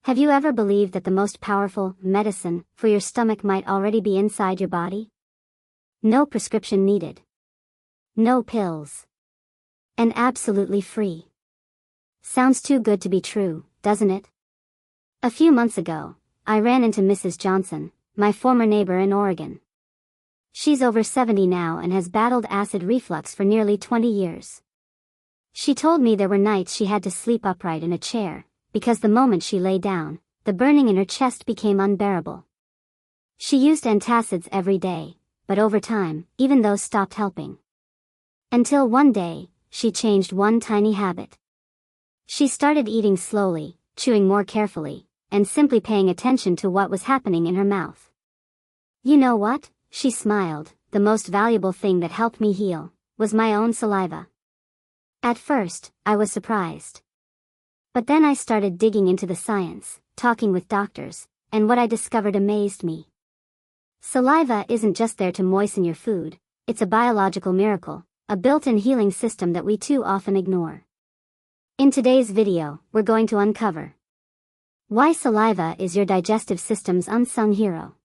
Have you ever believed that the most powerful medicine for your stomach might already be inside your body? No prescription needed. No pills. And absolutely free. Sounds too good to be true, doesn't it? A few months ago, I ran into Mrs. Johnson, my former neighbor in Oregon. She's over 70 now and has battled acid reflux for nearly 20 years. She told me there were nights she had to sleep upright in a chair, because the moment she lay down, the burning in her chest became unbearable. She used antacids every day, but over time, even those stopped helping. Until one day, she changed one tiny habit. She started eating slowly, chewing more carefully, and simply paying attention to what was happening in her mouth. You know what? She smiled. The most valuable thing that helped me heal was my own saliva. At first, I was surprised. But then I started digging into the science, talking with doctors, and what I discovered amazed me. Saliva isn't just there to moisten your food, it's a biological miracle, a built-in healing system that we too often ignore. In today's video, we're going to uncover why saliva is your digestive system's unsung hero.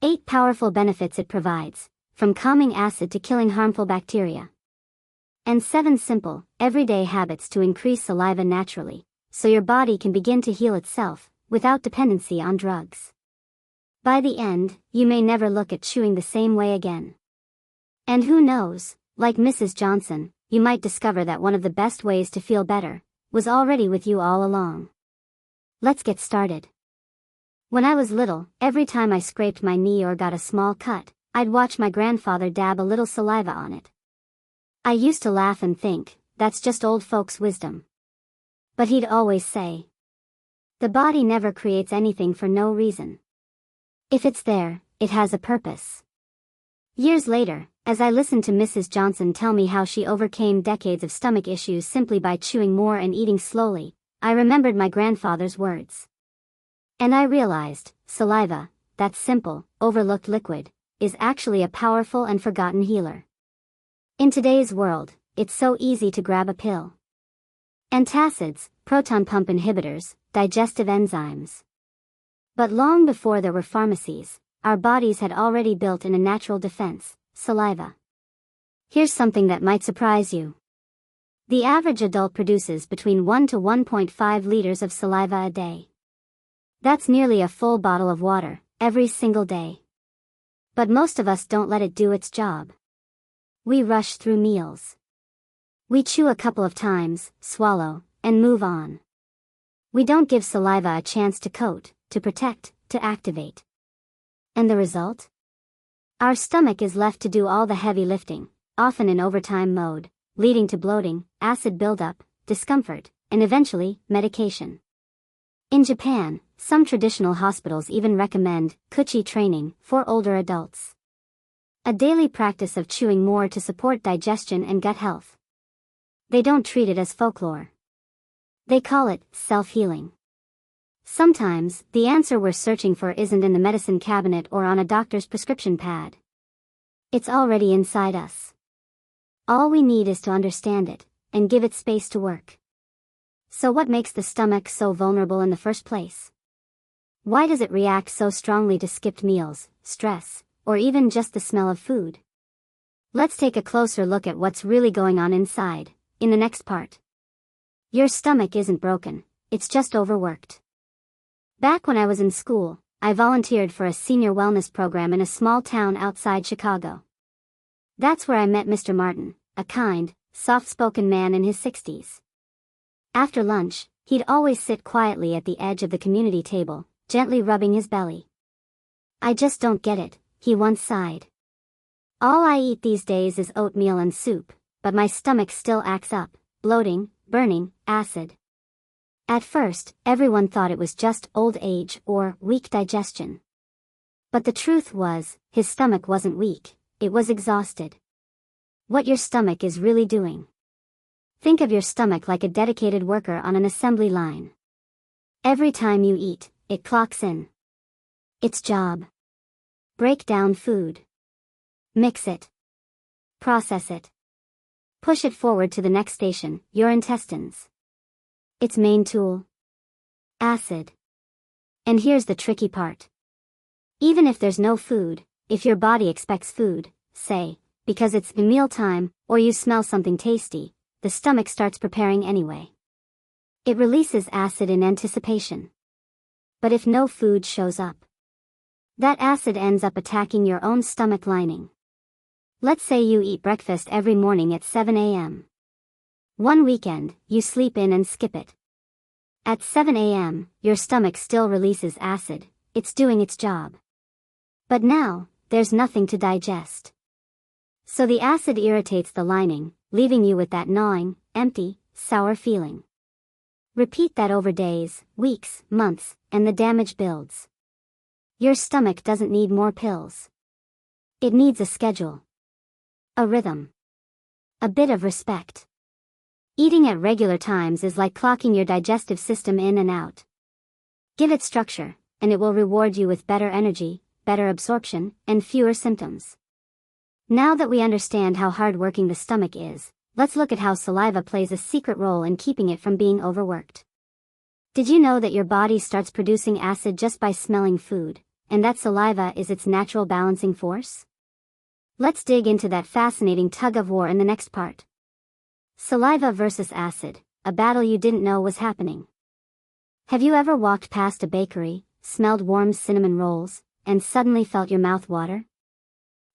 8 powerful benefits it provides, from calming acid to killing harmful bacteria. And 7 simple, everyday habits to increase saliva naturally, so your body can begin to heal itself, without dependency on drugs. By the end, you may never look at chewing the same way again. And who knows, like Mrs. Johnson, you might discover that one of the best ways to feel better was already with you all along. Let's get started. When I was little, every time I scraped my knee or got a small cut, I'd watch my grandfather dab a little saliva on it. I used to laugh and think, that's just old folks' wisdom. But he'd always say, the body never creates anything for no reason. If it's there, it has a purpose. Years later, as I listened to Mrs. Johnson tell me how she overcame decades of stomach issues simply by chewing more and eating slowly, I remembered my grandfather's words. And I realized, saliva, that simple, overlooked liquid, is actually a powerful and forgotten healer. In today's world, it's so easy to grab a pill. Antacids, proton pump inhibitors, digestive enzymes. But long before there were pharmacies, our bodies had already built in a natural defense, saliva. Here's something that might surprise you. The average adult produces between 1 to 1.5 liters of saliva a day. That's nearly a full bottle of water, every single day. But most of us don't let it do its job. We rush through meals. We chew a couple of times, swallow, and move on. We don't give saliva a chance to coat, to protect, to activate. And the result? Our stomach is left to do all the heavy lifting, often in overtime mode, leading to bloating, acid buildup, discomfort, and eventually, medication. In Japan, some traditional hospitals even recommend kuchi training for older adults. A daily practice of chewing more to support digestion and gut health. They don't treat it as folklore. They call it self-healing. Sometimes, the answer we're searching for isn't in the medicine cabinet or on a doctor's prescription pad. It's already inside us. All we need is to understand it, and give it space to work. So what makes the stomach so vulnerable in the first place? Why does it react so strongly to skipped meals, stress, or even just the smell of food? Let's take a closer look at what's really going on inside, in the next part. Your stomach isn't broken, it's just overworked. Back when I was in school, I volunteered for a senior wellness program in a small town outside Chicago. That's where I met Mr. Martin, a kind, soft-spoken man in his 60s. After lunch, he'd always sit quietly at the edge of the community table, gently rubbing his belly. I just don't get it, he once sighed. All I eat these days is oatmeal and soup, but my stomach still acts up, bloating, burning, acid. At first, everyone thought it was just old age or weak digestion. But the truth was, his stomach wasn't weak, it was exhausted. What your stomach is really doing. Think of your stomach like a dedicated worker on an assembly line. Every time you eat, it clocks in. Its job. Break down food. Mix it. Process it. Push it forward to the next station, your intestines. Its main tool. Acid. And here's the tricky part. Even if there's no food, if your body expects food, say, because it's mealtime, or you smell something tasty, the stomach starts preparing anyway. It releases acid in anticipation. But if no food shows up, that acid ends up attacking your own stomach lining. Let's say you eat breakfast every morning at 7 a.m. One weekend, you sleep in and skip it. At 7 a.m., your stomach still releases acid, it's doing its job. But now, there's nothing to digest. So the acid irritates the lining, leaving you with that gnawing, empty, sour feeling. Repeat that over days, weeks, months, and the damage builds. Your stomach doesn't need more pills. It needs a schedule. A rhythm. A bit of respect. Eating at regular times is like clocking your digestive system in and out. Give it structure, and it will reward you with better energy, better absorption, and fewer symptoms. Now that we understand how hard-working the stomach is, let's look at how saliva plays a secret role in keeping it from being overworked. Did you know that your body starts producing acid just by smelling food, and that saliva is its natural balancing force? Let's dig into that fascinating tug-of-war in the next part. Saliva versus acid, a battle you didn't know was happening. Have you ever walked past a bakery, smelled warm cinnamon rolls, and suddenly felt your mouth water?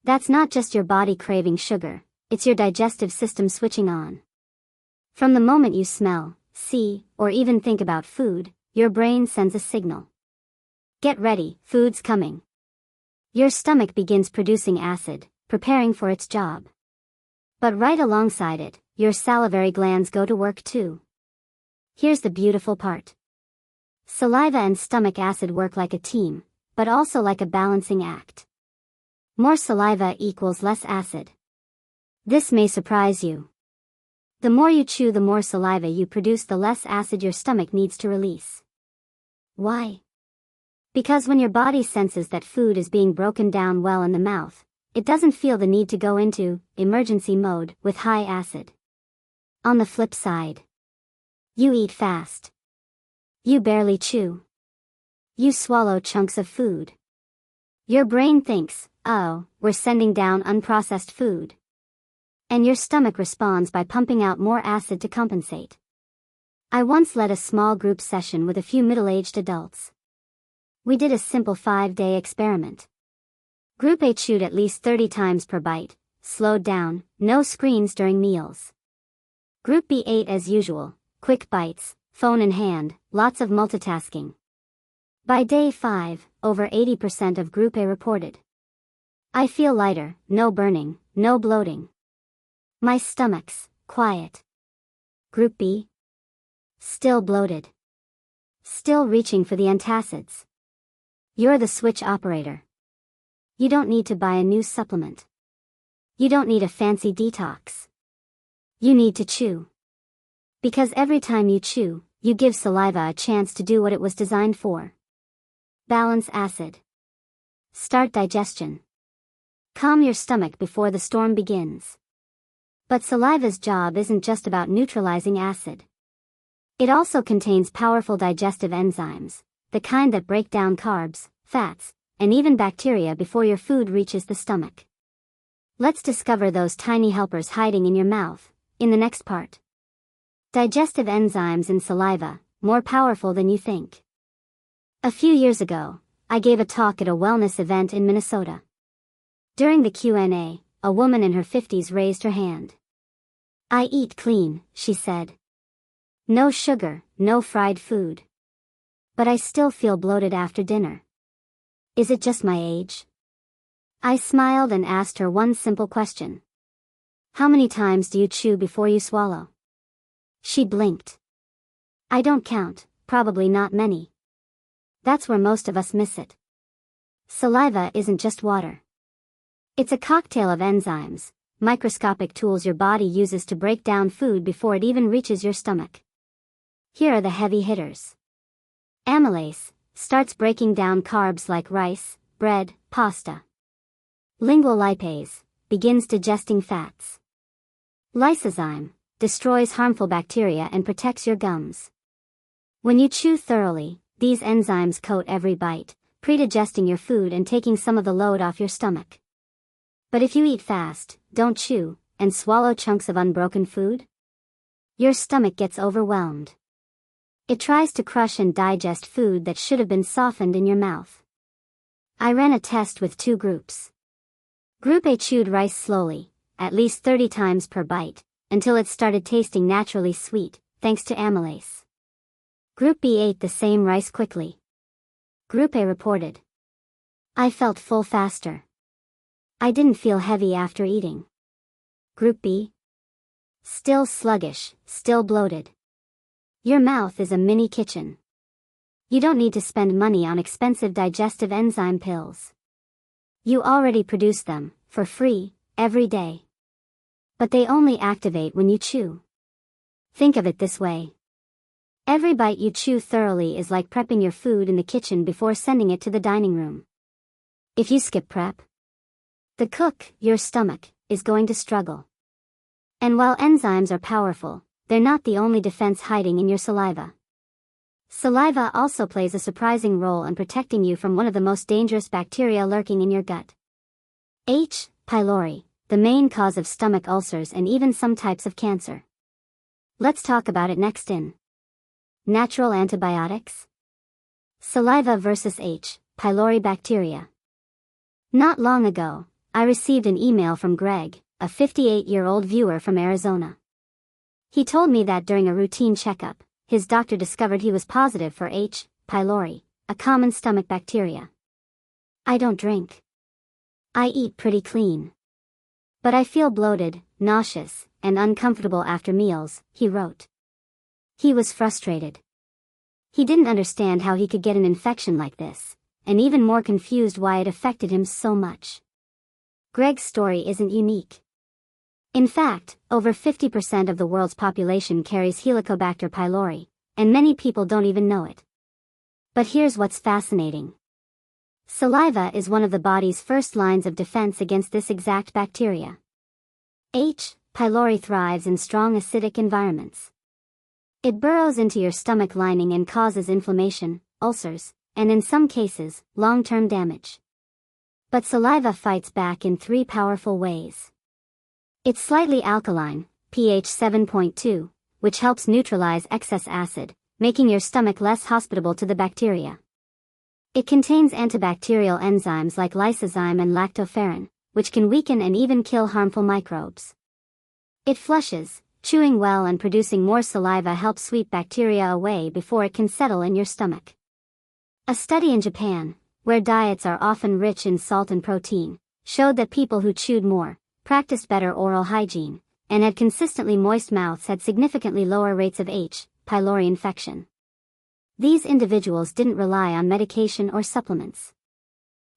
That's not just your body craving sugar, it's your digestive system switching on. From the moment you smell, see, or even think about food, your brain sends a signal. Get ready, food's coming. Your stomach begins producing acid, preparing for its job. But right alongside it, your salivary glands go to work too. Here's the beautiful part. Saliva and stomach acid work like a team, but also like a balancing act. More saliva equals less acid. This may surprise you. The more you chew, the more saliva you produce, the less acid your stomach needs to release. Why? Because when your body senses that food is being broken down well in the mouth, it doesn't feel the need to go into emergency mode with high acid. On the flip side, you eat fast. You barely chew. You swallow chunks of food. Your brain thinks, oh, we're sending down unprocessed food. And your stomach responds by pumping out more acid to compensate. I once led a small group session with a few middle-aged adults. We did a simple 5-day experiment. Group A chewed at least 30 times per bite, slowed down, no screens during meals. Group B ate as usual, quick bites, phone in hand, lots of multitasking. By day 5, over 80% of Group A reported, I feel lighter, no burning, no bloating. My stomach's quiet. Group B? Still bloated. Still reaching for the antacids. You're the switch operator. You don't need to buy a new supplement. You don't need a fancy detox. You need to chew. Because every time you chew, you give saliva a chance to do what it was designed for. Balance acid. Start digestion. Calm your stomach before the storm begins. But saliva's job isn't just about neutralizing acid. It also contains powerful digestive enzymes, the kind that break down carbs, fats, and even bacteria before your food reaches the stomach. Let's discover those tiny helpers hiding in your mouth, in the next part. Digestive enzymes in saliva, more powerful than you think. A few years ago, I gave a talk at a wellness event in Minnesota. During the Q&A, a woman in her 50s raised her hand. I eat clean, she said. No sugar, no fried food. But I still feel bloated after dinner. Is it just my age? I smiled and asked her one simple question. How many times do you chew before you swallow? She blinked. I don't count, probably not many. That's where most of us miss it. Saliva isn't just water. It's a cocktail of enzymes, microscopic tools your body uses to break down food before it even reaches your stomach. Here are the heavy hitters. Amylase starts breaking down carbs like rice, bread, pasta. Lingual lipase begins digesting fats. Lysozyme destroys harmful bacteria and protects your gums. When you chew thoroughly, These enzymes coat every bite, pre-digesting your food and taking some of the load off your stomach. But if you eat fast, don't chew, and swallow chunks of unbroken food, your stomach gets overwhelmed. It tries to crush and digest food that should have been softened in your mouth. I ran a test with 2 groups. Group A chewed rice slowly, at least 30 times per bite, until it started tasting naturally sweet, thanks to amylase. Group B ate the same rice quickly. Group A reported, "I felt full faster. I didn't feel heavy after eating." Group B? Still sluggish, still bloated. Your mouth is a mini kitchen. You don't need to spend money on expensive digestive enzyme pills. You already produce them, for free, every day. But they only activate when you chew. Think of it this way. Every bite you chew thoroughly is like prepping your food in the kitchen before sending it to the dining room. If you skip prep, the cook, your stomach, is going to struggle. And while enzymes are powerful, they're not the only defense hiding in your saliva. Saliva also plays a surprising role in protecting you from one of the most dangerous bacteria lurking in your gut. H. pylori, the main cause of stomach ulcers and even some types of cancer. Let's talk about it next in Natural Antibiotics. Saliva versus H. pylori bacteria. Not long ago, I received an email from Greg, a 58-year-old viewer from Arizona. He told me that during a routine checkup, his doctor discovered he was positive for H. pylori, a common stomach bacteria. "I don't drink. I eat pretty clean. But I feel bloated, nauseous, and uncomfortable after meals," he wrote. He was frustrated. He didn't understand how he could get an infection like this, and even more confused why it affected him so much. Greg's story isn't unique. In fact, over 50% of the world's population carries Helicobacter pylori, and many people don't even know it. But here's what's fascinating. Saliva is one of the body's first lines of defense against this exact bacteria. H. pylori thrives in strong acidic environments. It burrows into your stomach lining and causes inflammation, ulcers, and in some cases, long-term damage. But saliva fights back in 3 powerful ways. It's slightly alkaline, pH 7.2, which helps neutralize excess acid, making your stomach less hospitable to the bacteria. It contains antibacterial enzymes like lysozyme and lactoferrin, which can weaken and even kill harmful microbes. It flushes, chewing well and producing more saliva helps sweep bacteria away before it can settle in your stomach. A study in Japan, where diets are often rich in salt and protein, showed that people who chewed more, practiced better oral hygiene, and had consistently moist mouths had significantly lower rates of H. pylori infection. These individuals didn't rely on medication or supplements.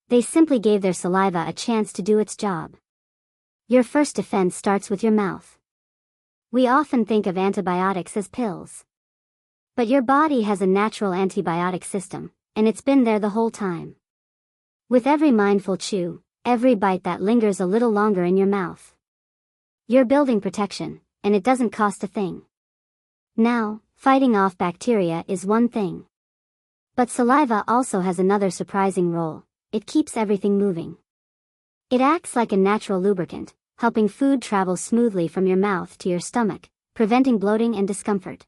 They simply gave their saliva a chance to do its job. Your first defense starts with your mouth. We often think of antibiotics as pills. But your body has a natural antibiotic system, and it's been there the whole time. With every mindful chew, every bite that lingers a little longer in your mouth, you're building protection, and it doesn't cost a thing. Now, fighting off bacteria is one thing. But saliva also has another surprising role. It keeps everything moving. It acts like a natural lubricant, helping food travel smoothly from your mouth to your stomach, preventing bloating and discomfort.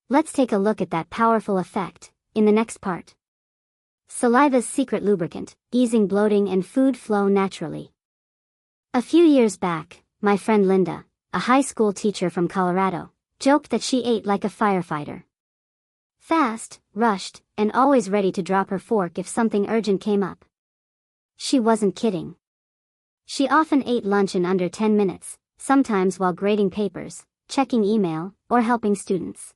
Let's take a look at that powerful effect in the next part. Saliva's secret lubricant, easing bloating and food flow naturally. A few years back, my friend Linda, a high school teacher from Colorado, joked that she ate like a firefighter. Fast, rushed, and always ready to drop her fork if something urgent came up. She wasn't kidding. She often ate lunch in under 10 minutes, sometimes while grading papers, checking email, or helping students.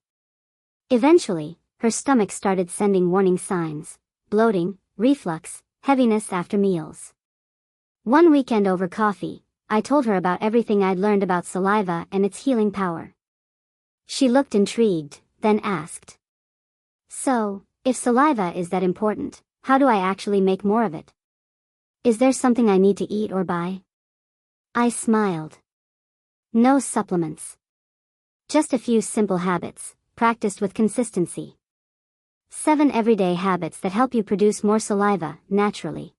Eventually, her stomach started sending warning signs: bloating, reflux, heaviness after meals. One weekend over coffee, I told her about everything I'd learned about saliva and its healing power. She looked intrigued, then asked, "So, if saliva is that important, how do I actually make more of it? Is there something I need to eat or buy?" I smiled. No supplements. Just a few simple habits, practiced with consistency. 7 everyday habits that help you produce more saliva, naturally.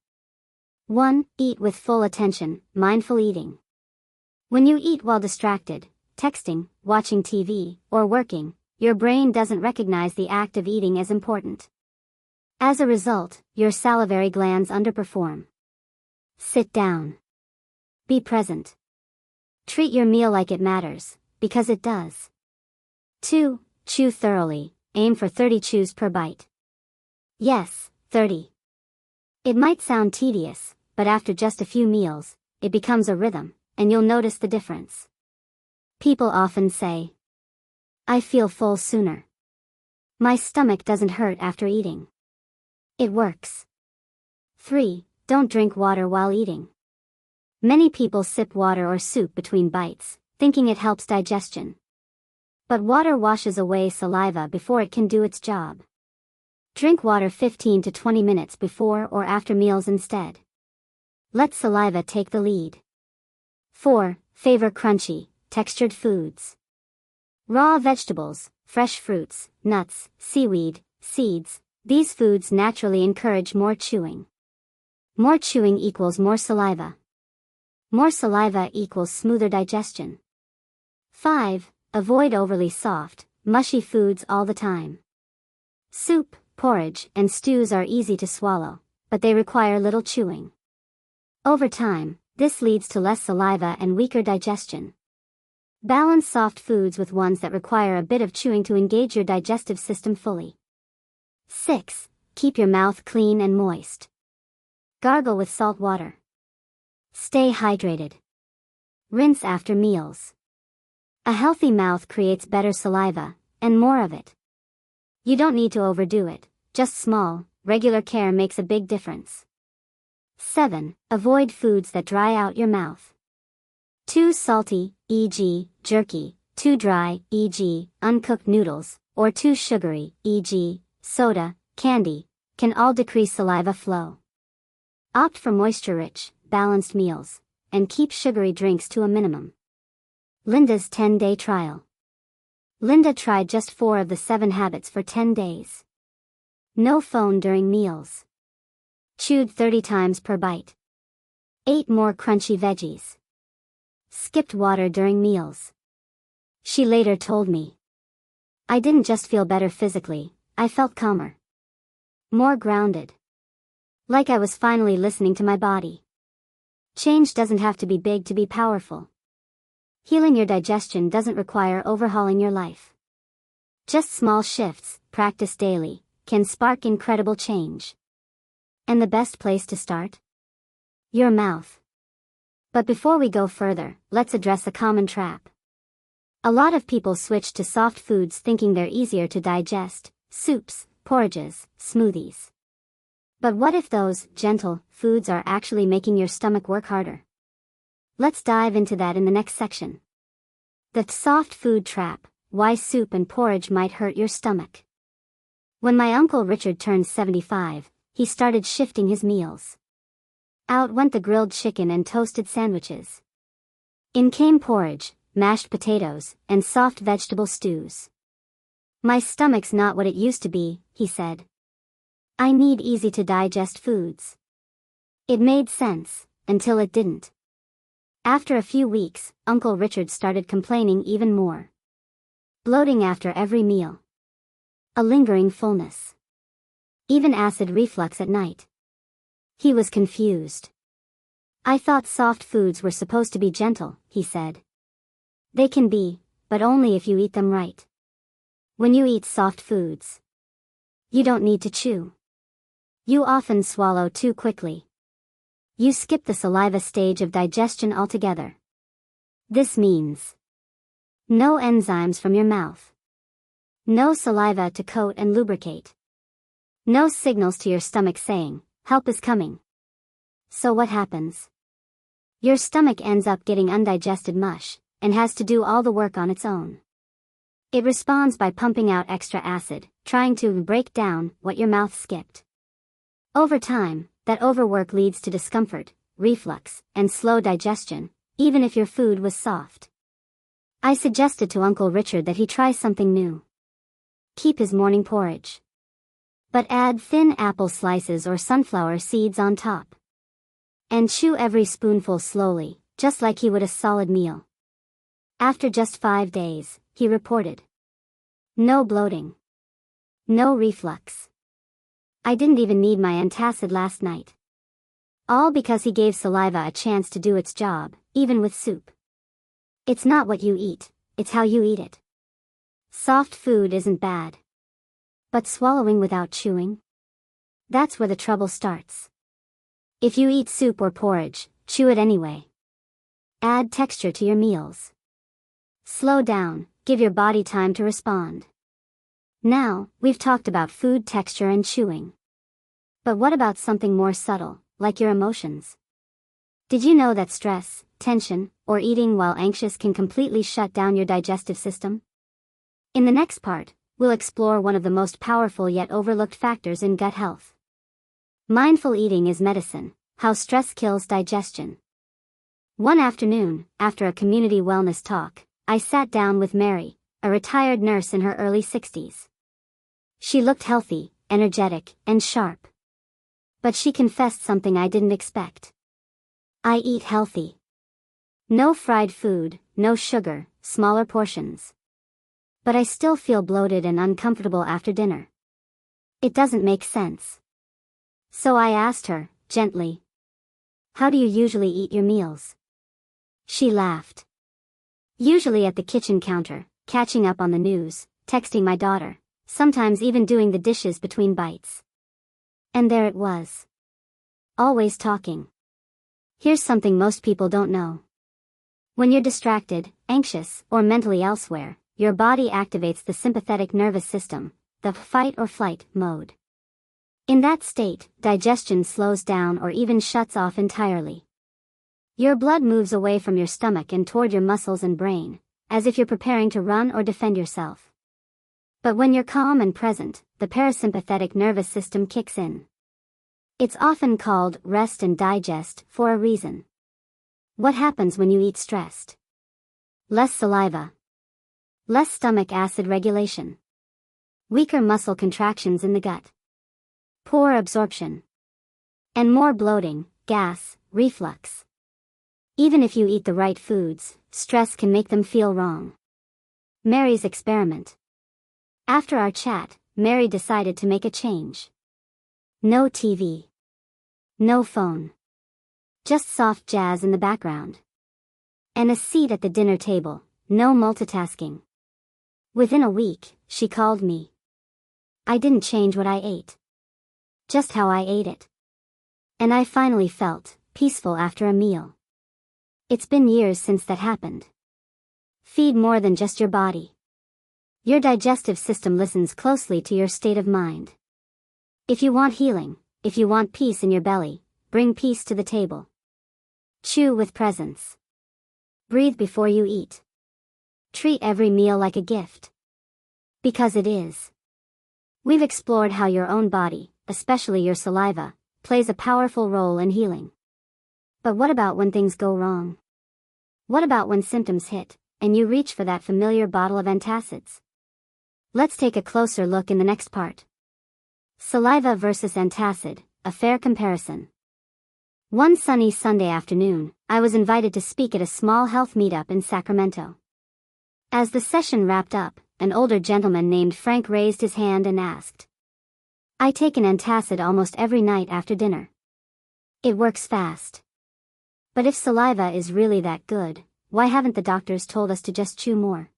1. Eat with full attention, mindful eating. When you eat while distracted, texting, watching TV, or working, your brain doesn't recognize the act of eating as important. As a result, your salivary glands underperform. Sit down. Be present. Treat your meal like it matters, because it does. 2. Chew thoroughly, aim for 30 chews per bite. Yes, 30. It might sound tedious, but after just a few meals, it becomes a rhythm, and you'll notice the difference. People often say, "I feel full sooner. My stomach doesn't hurt after eating." It works. 3. Don't drink water while eating. Many people sip water or soup between bites, thinking it helps digestion. But water washes away saliva before it can do its job. Drink water 15 to 20 minutes before or after meals instead. Let saliva take the lead. 4. Favor crunchy, textured foods. Raw vegetables, fresh fruits, nuts, seaweed, seeds, these foods naturally encourage more chewing. More chewing equals more saliva. More saliva equals smoother digestion. 5. Avoid overly soft, mushy foods all the time. Soup, porridge, and stews are easy to swallow, but they require little chewing. Over time, this leads to less saliva and weaker digestion. Balance soft foods with ones that require a bit of chewing to engage your digestive system fully. 6. Keep your mouth clean and moist. Gargle with salt water. Stay hydrated. Rinse after meals. A healthy mouth creates better saliva, and more of it. You don't need to overdo it, just small, regular care makes a big difference. 7. Avoid foods that dry out your mouth. Too salty, e.g., jerky, too dry, e.g., uncooked noodles, or too sugary, e.g., soda, candy, can all decrease saliva flow. Opt for moisture-rich, balanced meals, and keep sugary drinks to a minimum. Linda's 10-day trial. Linda tried just 4 of the 7 habits for 10 days. No phone during meals. Chewed 30 times per bite. Ate more crunchy veggies. Skipped water during meals. She later told me, "I didn't just feel better physically, I felt calmer. More grounded. Like I was finally listening to my body." Change doesn't have to be big to be powerful. Healing your digestion doesn't require overhauling your life. Just small shifts, practiced daily, can spark incredible change. And the best place to start? Your mouth. But before we go further, let's address a common trap. A lot of people switch to soft foods thinking they're easier to digest: soups, porridges, smoothies. But what if those gentle foods are actually making your stomach work harder? Let's dive into that in the next section. The soft food trap: why soup and porridge might hurt your stomach. When my Uncle Richard turned 75, he started shifting his meals. Out went the grilled chicken and toasted sandwiches. In came porridge, mashed potatoes, and soft vegetable stews. "My stomach's not what it used to be," he said. "I need easy-to-digest foods." It made sense, until it didn't. After a few weeks, Uncle Richard started complaining even more. Bloating after every meal. A lingering fullness. Even acid reflux at night. He was confused. "I thought soft foods were supposed to be gentle," he said. "They can be, but only if you eat them right. When you eat soft foods, you don't need to chew. You often swallow too quickly. You skip the saliva stage of digestion altogether. This means no enzymes from your mouth. No saliva to coat and lubricate. No signals to your stomach saying, 'Help is coming.' So what happens? Your stomach ends up getting undigested mush, and has to do all the work on its own. It responds by pumping out extra acid, trying to break down what your mouth skipped. Over time, that overwork leads to discomfort, reflux, and slow digestion, even if your food was soft. I suggested to Uncle Richard that he try something new. Keep his morning porridge. But add thin apple slices or sunflower seeds on top. And chew every spoonful slowly, just like he would a solid meal. After just 5 days, he reported. No bloating. No reflux. I didn't even need my antacid last night. All because he gave saliva a chance to do its job, even with soup. It's not what you eat, it's how you eat it. Soft food isn't bad. But swallowing without chewing? That's where the trouble starts. If you eat soup or porridge, chew it anyway. Add texture to your meals. Slow down, give your body time to respond. Now, we've talked about food texture and chewing. But what about something more subtle, like your emotions? Did you know that stress, tension, or eating while anxious can completely shut down your digestive system? In the next part, we'll explore one of the most powerful yet overlooked factors in gut health. Mindful eating is medicine, how stress kills digestion. One afternoon, after a community wellness talk, I sat down with Mary, a retired nurse in her early 60s. She looked healthy, energetic, and sharp. But she confessed something I didn't expect. I eat healthy. No fried food, no sugar, smaller portions. But I still feel bloated and uncomfortable after dinner. It doesn't make sense. So I asked her, gently, how do you usually eat your meals? She laughed. Usually at the kitchen counter, catching up on the news, texting my daughter, sometimes even doing the dishes between bites. And there it was. Always talking. Here's something most people don't know. When you're distracted, anxious, or mentally elsewhere, your body activates the sympathetic nervous system, the fight or flight mode. In that state, digestion slows down or even shuts off entirely. Your blood moves away from your stomach and toward your muscles and brain, as if you're preparing to run or defend yourself. But when you're calm and present, the parasympathetic nervous system kicks in. It's often called rest and digest for a reason. What happens when you eat stressed? Less saliva. Less stomach acid regulation. Weaker muscle contractions in the gut. Poor absorption. And more bloating, gas, reflux. Even if you eat the right foods, stress can make them feel wrong. Mary's experiment. After our chat, Mary decided to make a change. No TV. No phone. Just soft jazz in the background. And a seat at the dinner table, no multitasking. Within a week, she called me. I didn't change what I ate. Just how I ate it. And I finally felt peaceful after a meal. It's been years since that happened. Feed more than just your body. Your digestive system listens closely to your state of mind. If you want healing, if you want peace in your belly, bring peace to the table. Chew with presence. Breathe before you eat. Treat every meal like a gift. Because it is. We've explored how your own body, especially your saliva, plays a powerful role in healing. But what about when things go wrong? What about when symptoms hit, and you reach for that familiar bottle of antacids? Let's take a closer look in the next part. Saliva versus antacid, a fair comparison. One sunny Sunday afternoon, I was invited to speak at a small health meetup in Sacramento. As the session wrapped up, an older gentleman named Frank raised his hand and asked, I take an antacid almost every night after dinner. It works fast. But if saliva is really that good, why haven't the doctors told us to just chew more?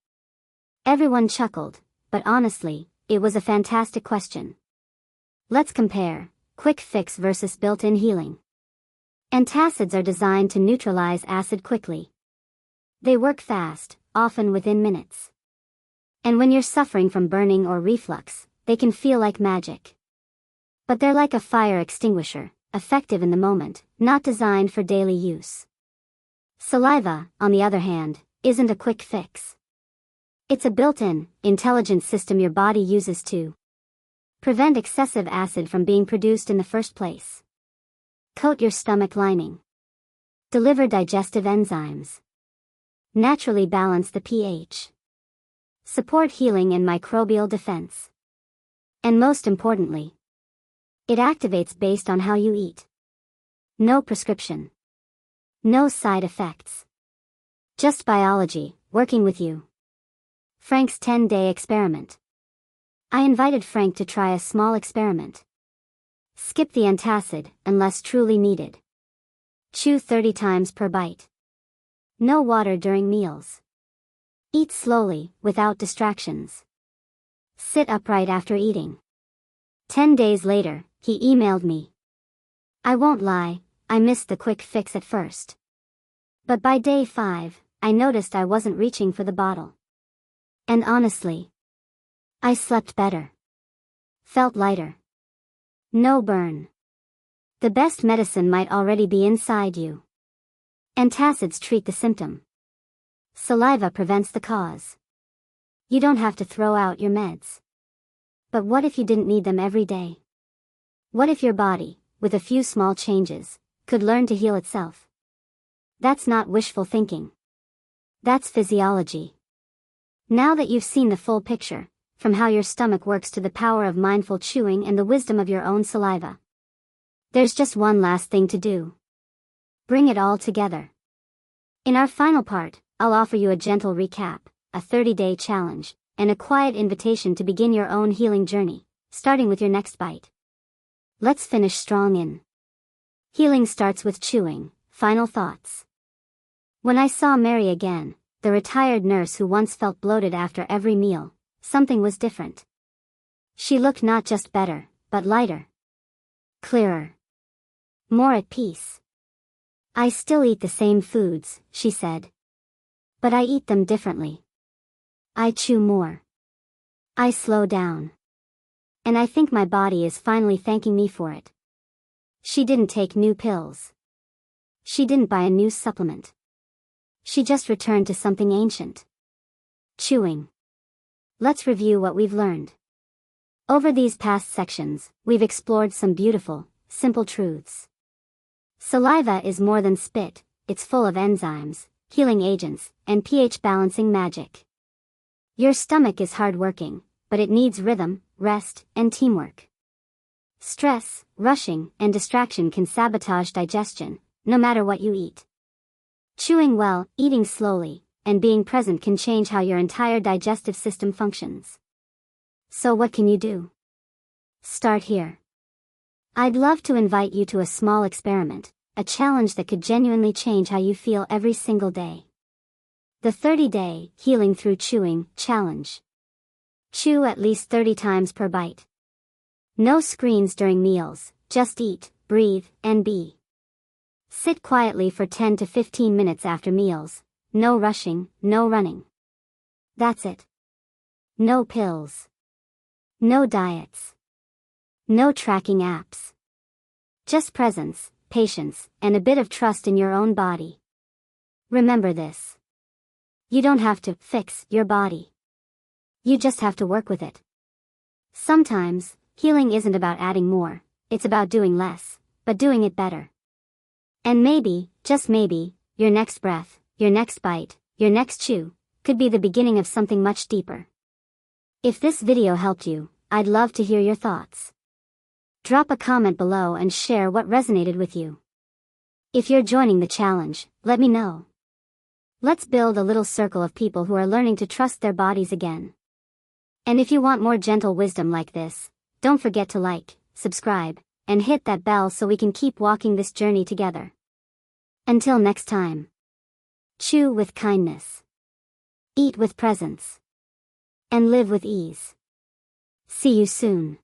Everyone chuckled, but honestly, it was a fantastic question. Let's compare, quick fix versus built-in healing. Antacids are designed to neutralize acid quickly. They work fast, often within minutes. And when you're suffering from burning or reflux, they can feel like magic. But they're like a fire extinguisher, effective in the moment, not designed for daily use. Saliva, on the other hand, isn't a quick fix. It's a built-in, intelligent system your body uses to prevent excessive acid from being produced in the first place. Coat your stomach lining. Deliver digestive enzymes. Naturally balance the pH. Support healing and microbial defense. And most importantly, It activates based on how you eat. No prescription. No side effects. Just biology, working with you. Frank's 10-day experiment. I invited Frank to try a small experiment. Skip the antacid, unless truly needed. Chew 30 times per bite. No water during meals. Eat slowly, without distractions. Sit upright after eating. 10 days later, he emailed me. I won't lie, I missed the quick fix at first. But by day 5, I noticed I wasn't reaching for the bottle. And honestly, I slept better. Felt lighter. No burn. The best medicine might already be inside you. Antacids treat the symptom. Saliva prevents the cause. You don't have to throw out your meds. But what if you didn't need them every day? What if your body, with a few small changes, could learn to heal itself? That's not wishful thinking. That's physiology. Now that you've seen the full picture, from how your stomach works to the power of mindful chewing and the wisdom of your own saliva, there's just one last thing to do. Bring it all together. In our final part, I'll offer you a gentle recap, a 30-day challenge, and a quiet invitation to begin your own healing journey, starting with your next bite. Let's finish strong in. Healing starts with chewing. Final thoughts. When I saw Mary again, the retired nurse who once felt bloated after every meal, something was different. She looked not just better, but lighter. Clearer. More at peace. I still eat the same foods, she said. But I eat them differently. I chew more. I slow down. And I think my body is finally thanking me for it. She didn't take new pills. She didn't buy a new supplement. She just returned to something ancient. Chewing. Let's review what we've learned. Over these past sections, we've explored some beautiful, simple truths. Saliva is more than spit, it's full of enzymes, healing agents, and pH balancing magic. Your stomach is hardworking, but it needs rhythm, rest, and teamwork. Stress, rushing, and distraction can sabotage digestion, no matter what you eat. Chewing well, eating slowly, and being present can change how your entire digestive system functions. So what can you do? Start here. I'd love to invite you to a small experiment, a challenge that could genuinely change how you feel every single day. The 30-day Healing Through Chewing Challenge. Chew at least 30 times per bite. No screens during meals, just eat, breathe, and be. Sit quietly for 10 to 15 minutes after meals, no rushing, no running. That's it. No pills. No diets. No tracking apps. Just presence, patience, and a bit of trust in your own body. Remember this. You don't have to fix your body. You just have to work with it. Sometimes, healing isn't about adding more, it's about doing less, but doing it better. And maybe, just maybe, your next breath, your next bite, your next chew, could be the beginning of something much deeper. If this video helped you, I'd love to hear your thoughts. Drop a comment below and share what resonated with you. If you're joining the challenge, let me know. Let's build a little circle of people who are learning to trust their bodies again. And if you want more gentle wisdom like this, don't forget to like, subscribe, and hit that bell so we can keep walking this journey together. Until next time. Chew with kindness. Eat with presence. And live with ease. See you soon.